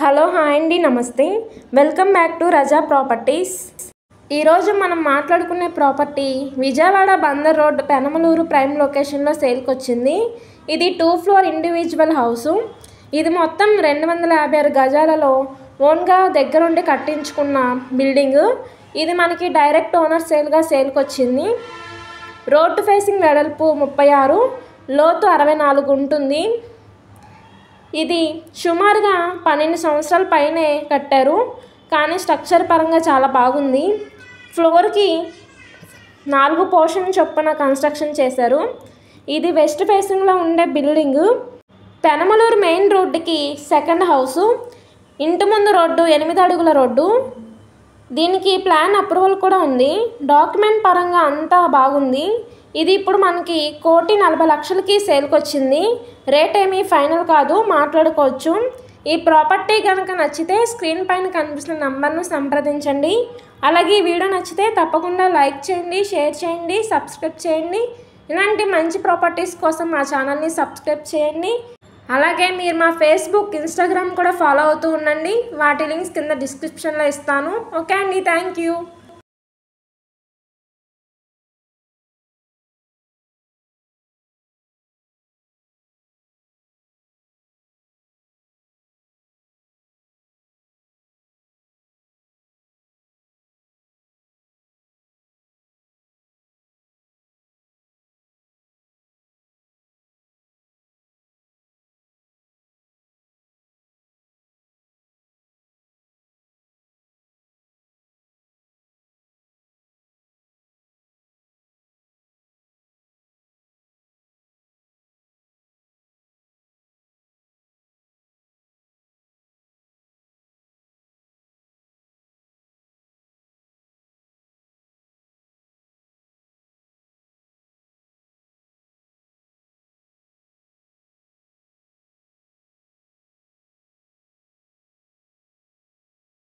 Hello hi అండి, నమస్తే. Welcome back to Raza properties. ఈరోజు మనం మాట్లాడుకునే property Vijayawada Bandar road Penamaluru prime లొకేషన్లో సేల్కి వచ్చింది. ఇది 2 ఫ్లోర్ ఇండివిజువల్ హౌసు. ఇది మొత్తం 256 గజాలలో ఓన్గా దగ్గరుండి కట్టించుకున్న బిల్డింగు. ఇది మనకి డైరెక్ట్ ఓనర్ సేల్కి వచ్చింది. రోడ్డు ఫేసింగ్ వెడల్పు 36, లోతు 64 ఉంటుంది. ఇది సుమారుగా 12 సంవత్సరాల పైనే కట్టారు, కానీ స్ట్రక్చర్ పరంగా చాలా బాగుంది. ఫ్లోర్కి 4 పోర్షన్ చొప్పున కన్స్ట్రక్షన్ చేశారు. ఇది వెస్ట్ ఫేసింగ్లో ఉండే బిల్డింగు. పెనమలూరు మెయిన్ రోడ్డుకి సెకండ్ హౌసు. ఇంటి ముందు రోడ్డు 8 అడుగుల రోడ్డు. దీనికి ప్లాన్ అప్రూవల్ కూడా ఉంది. డాక్యుమెంట్ పరంగా అంతా బాగుంది. ఇది ఇప్పుడు మనకి 1,40,00,000కి సేల్కి వచ్చింది. రేట్ ఏమీ ఫైనల్ కాదు, మాట్లాడుకోవచ్చు. ఈ ప్రాపర్టీ కనుక నచ్చితే స్క్రీన్ పైన కనిపిస్తున్న నంబర్ను సంప్రదించండి. అలాగే ఈ వీడియో నచ్చితే తప్పకుండా లైక్ చేయండి, షేర్ చేయండి, సబ్స్క్రైబ్ చేయండి. ఇలాంటి మంచి ప్రాపర్టీస్ కోసం మా ఛానల్ని సబ్స్క్రైబ్ చేయండి. అలాగే మీరు మా ఫేస్బుక్, ఇన్స్టాగ్రామ్ కూడా ఫాలో అవుతూ ఉండండి. వాటి లింక్స్ కింద డిస్క్రిప్షన్లో ఇస్తాను. ఓకే అండి, థ్యాంక్ యూ.